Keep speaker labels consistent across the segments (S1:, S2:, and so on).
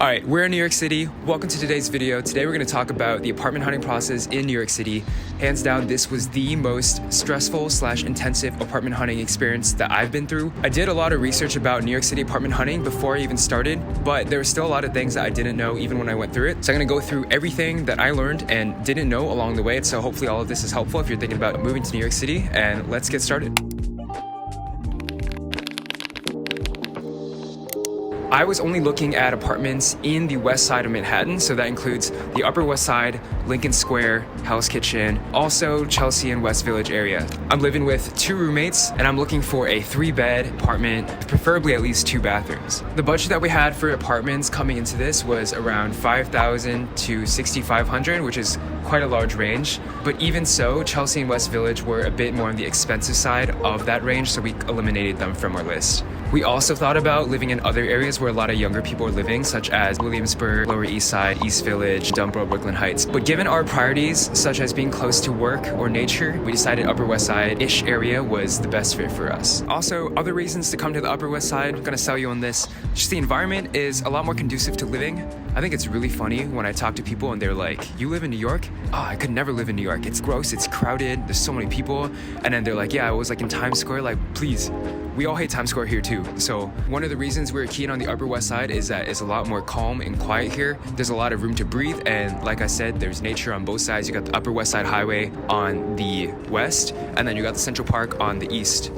S1: All right, we're in New York City. Welcome to today's video. Today we're gonna talk about the apartment hunting process in New York City. Hands down, this was the most stressful / intensive apartment hunting experience that I've been through. I did a lot of research about New York City apartment hunting before I even started, but there were still a lot of things that I didn't know even when I went through it. So I'm gonna go through everything that I learned and didn't know along the way. So hopefully all of this is helpful if you're thinking about moving to New York City, and let's get started. I was only looking at apartments in the west side of Manhattan, so that includes the Upper West Side, Lincoln Square, Hell's Kitchen, also Chelsea and West Village area. I'm living with 2 roommates, and I'm looking for a 3-bed apartment, preferably at least 2 bathrooms. The budget that we had for apartments coming into this was around $5,000 to $6,500, which is quite a large range. But even so, Chelsea and West Village were a bit more on the expensive side of that range, so we eliminated them from our list. We also thought about living in other areas where a lot of younger people are living, such as Williamsburg, Lower East Side, East Village, Dumbro, Brooklyn Heights. But given our priorities, such as being close to work or nature, we decided Upper West Side-ish area was the best fit for us. Also, other reasons to come to the Upper West Side, I'm gonna sell you on this. Just the environment is a lot more conducive to living. I think it's really funny when I talk to people and they're like, "You live in New York? Oh, I could never live in New York. It's gross, it's crowded, there's so many people." And then they're like, "Yeah, I was like in Times Square." Like, please. We all hate Times Square here too. So one of the reasons we're keen on the Upper West Side is that it's a lot more calm and quiet here. There's a lot of room to breathe, and like I said, there's nature on both sides. You got the Upper West Side Highway on the west, and then you got the Central Park on the east.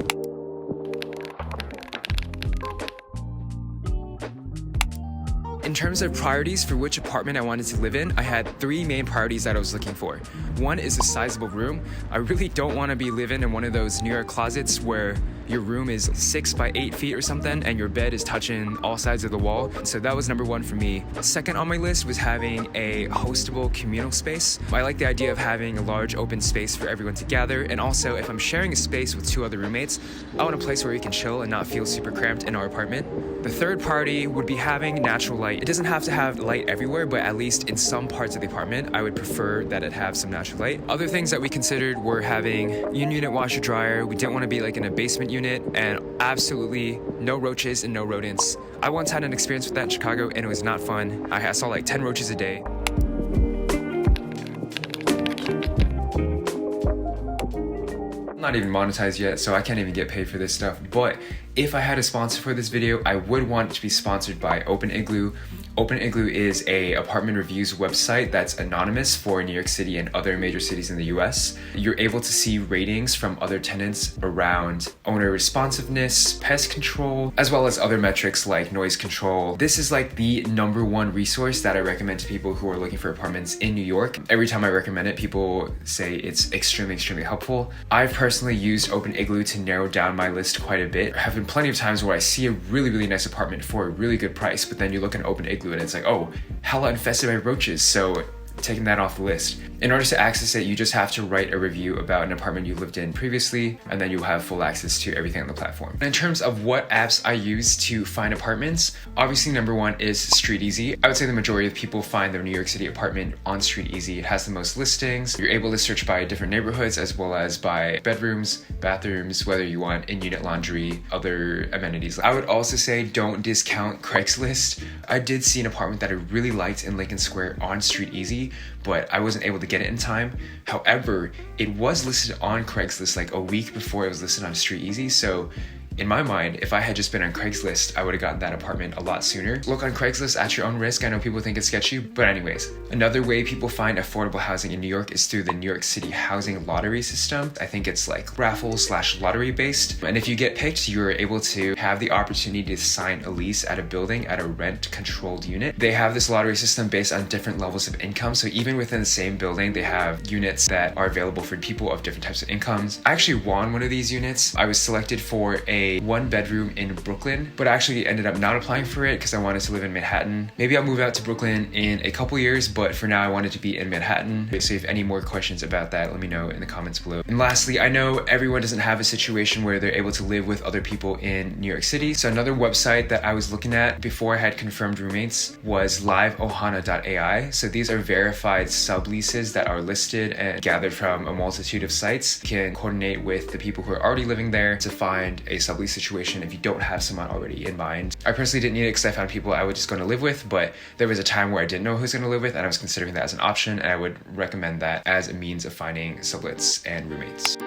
S1: In terms of priorities for which apartment I wanted to live in, I had 3 main priorities that I was looking for. One is a sizable room. I really don't want to be living in one of those New York closets where your room is 6 by 8 feet or something and your bed is touching all sides of the wall. So that was number 1 for me. Second on my list was having a hostable communal space. I like the idea of having a large open space for everyone to gather, and also if I'm sharing a space with 2 other roommates, I want a place where we can chill and not feel super cramped in our apartment. The third priority would be having natural light. It doesn't have to have light everywhere, but at least in some parts of the apartment, I would prefer that it have some natural light. Other things that we considered were having unit washer dryer. We didn't want to be like in a basement unit, and absolutely no roaches and no rodents. I once had an experience with that in Chicago and it was not fun. I saw like 10 roaches a day. I'm not even monetized yet, so I can't even get paid for this stuff. But if I had a sponsor for this video, I would want it to be sponsored by Open Igloo. Open Igloo is a apartment reviews website that's anonymous for New York City and other major cities in the US. You're able to see ratings from other tenants around owner responsiveness, pest control, as well as other metrics like noise control. This is like the number 1 resource that I recommend to people who are looking for apartments in New York. Every time I recommend it, people say it's extremely helpful. I've personally used Open Igloo to narrow down my list quite a bit. There have been plenty of times where I see a really nice apartment for a really good price, but then you look at Open Igloo and it's like, oh, hella infested by roaches. So taking that off the list. In order to access it, you just have to write a review about an apartment you lived in previously, and then you'll have full access to everything on the platform. In terms of what apps I use to find apartments, obviously number 1 is StreetEasy. I would say the majority of people find their New York City apartment on StreetEasy. It has the most listings. You're able to search by different neighborhoods as well as by bedrooms, bathrooms, whether you want in-unit laundry, other amenities. I would also say don't discount Craigslist. I did see an apartment that I really liked in Lincoln Square on StreetEasy, but I wasn't able to get it in time. However, it was listed on Craigslist like a week before it was listed on StreetEasy, so in my mind, if I had just been on Craigslist, I would have gotten that apartment a lot sooner. Look on Craigslist at your own risk. I know people think it's sketchy, but anyways. Another way people find affordable housing in New York is through the New York City housing lottery system. I think it's like raffle/lottery based. And if you get picked, you're able to have the opportunity to sign a lease at a building at a rent controlled unit. They have this lottery system based on different levels of income. So even within the same building, they have units that are available for people of different types of incomes. I actually won one of these units. I was selected for a 1-bedroom in Brooklyn, but I actually ended up not applying for it because I wanted to live in Manhattan. Maybe I'll move out to Brooklyn in a couple years, but for now I wanted to be in Manhattan. So if any more questions about that, let me know in the comments below. And lastly, I know everyone doesn't have a situation where they're able to live with other people in New York City. So another website that I was looking at before I had confirmed roommates was liveohana.ai. So these are verified subleases that are listed and gathered from a multitude of sites. You can coordinate with the people who are already living there to find a sublease sublease situation if you don't have someone already in mind. I personally didn't need it because I found people I was just going to live with, but there was a time where I didn't know who I was going to live with, and I was considering that as an option, and I would recommend that as a means of finding sublets and roommates.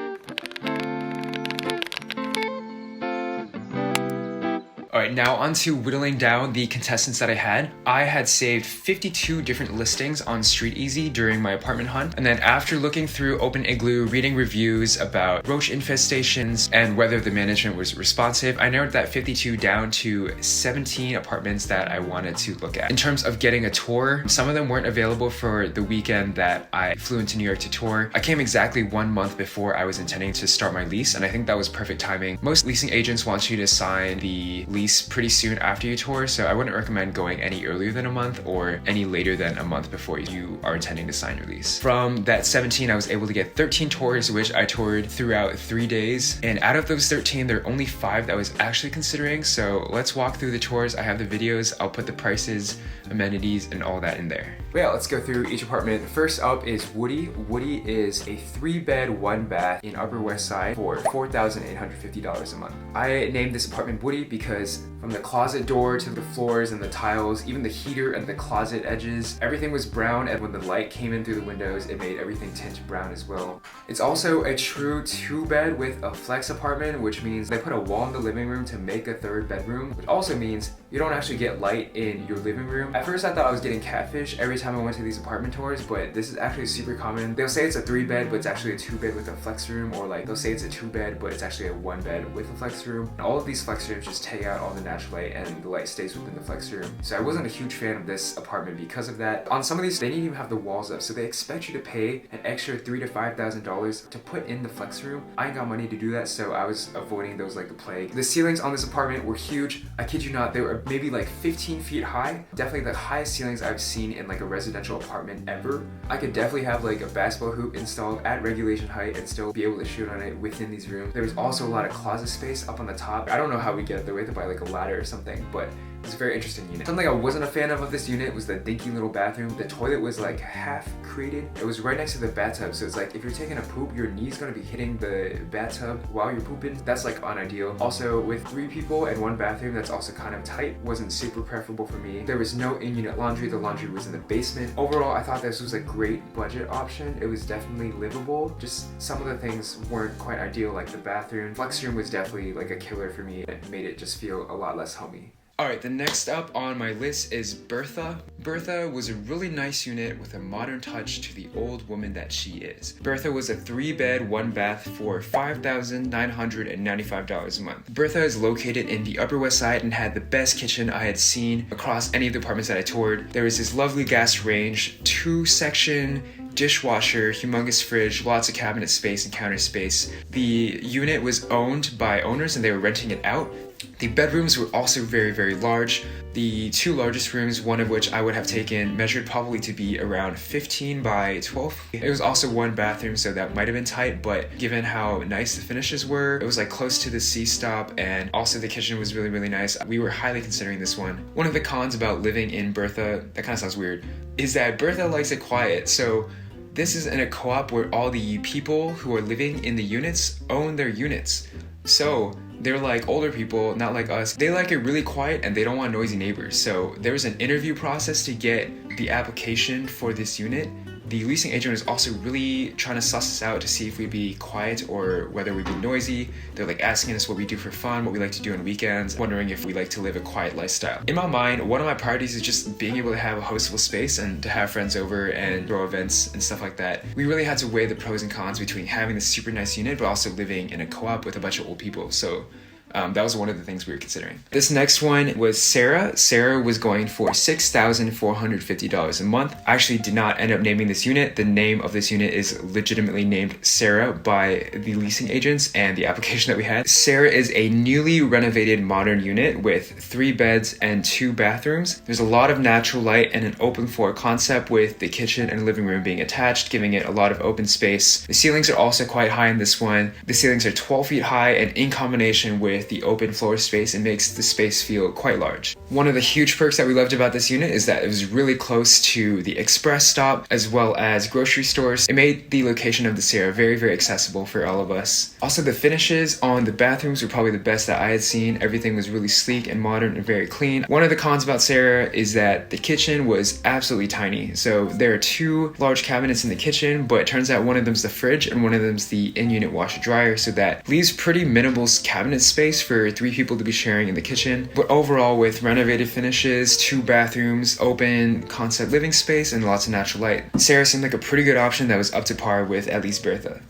S1: Alright, now on to whittling down the contestants that I had. I had saved 52 different listings on Street Easy during my apartment hunt, and then after looking through Open Igloo, reading reviews about roach infestations and whether the management was responsive, I narrowed that 52 down to 17 apartments that I wanted to look at. In terms of getting a tour, some of them weren't available for the weekend that I flew into New York to tour. I came exactly 1 month before I was intending to start my lease, and I think that was perfect timing. Most leasing agents want you to sign the lease pretty soon after you tour, so I wouldn't recommend going any earlier than a month or any later than a month before you are intending to sign your lease. From that 17, I was able to get 13 tours, which I toured throughout 3 days, and out of those 13, there are only 5 that I was actually considering, so let's walk through the tours. I have the videos, I'll put the prices, amenities, and all that in there. But yeah, let's go through each apartment. First up is Woody. Woody is a 3-bed, 1-bath in Upper West Side for $4,850 a month. I named this apartment Woody because from the closet door to the floors and the tiles, even the heater and the closet edges, everything was brown, and when the light came in through the windows, it made everything tint brown as well. It's also a true 2-bed with a flex apartment, which means they put a wall in the living room to make a 3rd bedroom, which also means you don't actually get light in your living room. At first I thought I was getting catfish every time I went to these apartment tours, but this is actually super common. They'll say it's a 3-bed, but it's actually a 2-bed with a flex room, or like they'll say it's a 2-bed, but it's actually a 1-bed with a flex room. And all of these flex rooms just take out all the natural light, and the light stays within the flex room. So I wasn't a huge fan of this apartment because of that. On some of these, they didn't even have the walls up, so they expect you to pay an extra $3,000 to $5,000 to put in the flex room. I ain't got money to do that, so I was avoiding those like the plague. The ceilings on this apartment were huge. I kid you not, they were maybe like 15 feet high. Definitely the highest ceilings I've seen in like a residential apartment ever. I could definitely have like a basketball hoop installed at regulation height and still be able to shoot on it within these rooms. There was also a lot of closet space up on the top. I don't know how we get it there. We have to buy like a ladder or something, but it's a very interesting unit. Something I wasn't a fan of this unit was the dinky little bathroom. The toilet was like half created. It was right next to the bathtub, so it's like if you're taking a poop, your knee's gonna be hitting the bathtub while you're pooping. That's like unideal. Also, with 3 people and 1 bathroom, that's also kind of tight. Wasn't super preferable for me. There was no in-unit laundry. The laundry was in the basement. Overall, I thought this was a great budget option. It was definitely livable. Just some of the things weren't quite ideal, like the bathroom. Flex room was definitely like a killer for me. It made it just feel a lot less homey. Alright, the next up on my list is Bertha. Bertha was a really nice unit with a modern touch to the old woman that she is. Bertha was a 3-bed, 1-bath for $5,995 a month. Bertha is located in the Upper West Side and had the best kitchen I had seen across any of the apartments that I toured. There was this lovely gas range, 2-section dishwasher, humongous fridge, lots of cabinet space and counter space. The unit was owned by owners and they were renting it out. The bedrooms were also very, very large. The 2 largest rooms, one of which I would have taken, measured probably to be around 15 by 12. It was also 1 bathroom, so that might have been tight, but given how nice the finishes were, it was like close to the C-stop, and also the kitchen was really, really nice. We were highly considering this one. One of the cons about living in Bertha, that kind of sounds weird, is that Bertha likes it quiet. So this is in a co-op where all the people who are living in the units own their units. So they're like older people, not like us. They like it really quiet and they don't want noisy neighbors. So there was an interview process to get the application for this unit. The leasing agent was also really trying to suss us out to see if we'd be quiet or whether we'd be noisy. They're like asking us what we do for fun, what we like to do on weekends, wondering if we like to live a quiet lifestyle. In my mind, one of my priorities is just being able to have a hostful space and to have friends over and throw events and stuff like that. We really had to weigh the pros and cons between having this super nice unit but also living in a co-op with a bunch of old people. So that was one of the things we were considering. This next one was Sarah. Sarah was going for $6,450 a month. I actually did not end up naming this unit. The name of this unit is legitimately named Sarah by the leasing agents and the application that we had. Sarah is a newly renovated modern unit with 3 beds and 2 bathrooms. There's a lot of natural light and an open floor concept with the kitchen and living room being attached, giving it a lot of open space. The ceilings are also quite high in this one. The ceilings are 12 feet high, and in combination with with the open floor space, it makes the space feel quite large. One of the huge perks that we loved about this unit is that it was really close to the express stop as well as grocery stores. It made the location of the Sarah very, very accessible for all of us. Also, the finishes on the bathrooms were probably the best that I had seen. Everything was really sleek and modern and very clean. One of the cons about Sarah is that the kitchen was absolutely tiny. So there are 2 large cabinets in the kitchen, but it turns out one of them's the fridge and one of them's the in-unit washer dryer, so that leaves pretty minimal cabinet space for 3 people to be sharing in the kitchen. But overall, with renovated finishes, 2 bathrooms, open concept living space, and lots of natural light, Sarah seemed like a pretty good option that was up to par with at least Bertha.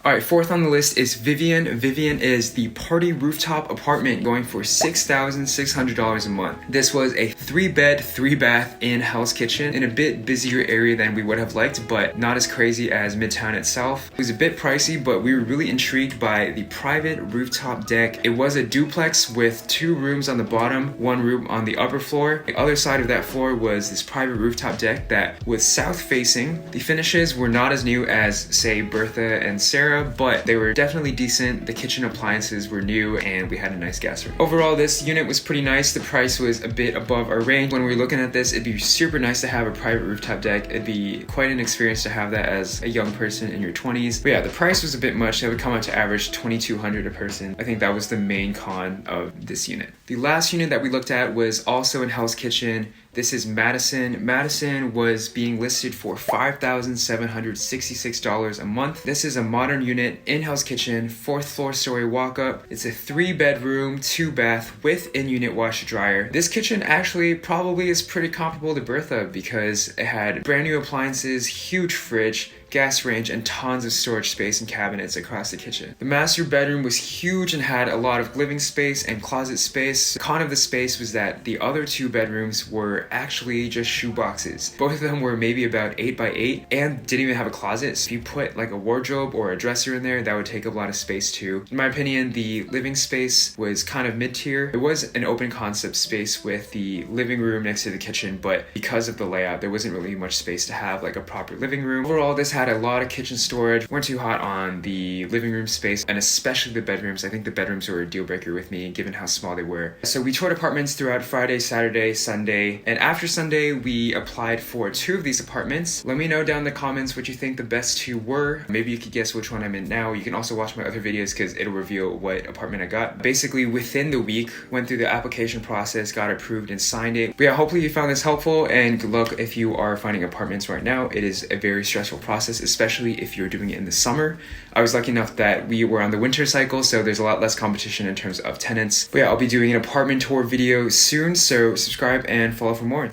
S1: Alright, fourth on the list is Vivian. Vivian is the party rooftop apartment going for $6,600 a month. This was a 3-bed, 3-bath in Hell's Kitchen in a bit busier area than we would have liked, but not as crazy as Midtown itself. It was a bit pricey, but we were really intrigued by the private rooftop deck. It was a duplex with 2 rooms on the bottom, 1 room on the upper floor. The other side of that floor was this private rooftop deck that was south facing. The finishes were not as new as, say, Bertha and Sarah, but they were definitely decent. The kitchen appliances were new and we had a nice gas ring. Overall, this unit was pretty nice. The price was a bit above our range. When we were looking at this, it'd be super nice to have a private rooftop deck. It'd be quite an experience to have that as a young person in your 20s. But yeah, the price was a bit much. That would come out to average $2,200 a person. I think that was the main con of this unit. The last unit that we looked at was also in Hell's Kitchen. This is Madison. Madison was being listed for $5,766 a month. This is a modern unit in Hell's Kitchen, 4th floor story walk up. It's a 3-bedroom, 2-bath with in-unit washer dryer. This kitchen actually probably is pretty comparable to Bertha because it had brand new appliances, huge fridge, gas range, and tons of storage space and cabinets across the kitchen. The master bedroom was huge and had a lot of living space and closet space. The con of the space was that the other 2 bedrooms were actually just shoe boxes. Both of them were maybe about 8 by 8 and didn't even have a closet. So if you put like a wardrobe or a dresser in there, that would take up a lot of space too. In my opinion, the living space was kind of mid-tier. It was an open concept space with the living room next to the kitchen, but because of the layout, there wasn't really much space to have like a proper living room. Overall, this had a lot of kitchen storage. Weren't too hot on the living room space, and especially the bedrooms. I think the bedrooms were a deal breaker with me given how small they were. So we toured apartments throughout Friday, Saturday, Sunday, and after Sunday we applied for 2 of these apartments. Let me know down in the comments what you think the best 2 were. Maybe you could guess which one I'm in now. You can also watch my other videos because it'll reveal what apartment I got. Basically within the week, went through the application process, got approved and signed it. But yeah, hopefully you found this helpful, and good luck if you are finding apartments right now. It is a very stressful process, especially if you're doing it in the summer. I was lucky enough that we were on the winter cycle, so there's a lot less competition in terms of tenants. But yeah, I'll be doing an apartment tour video soon, so subscribe and follow for more.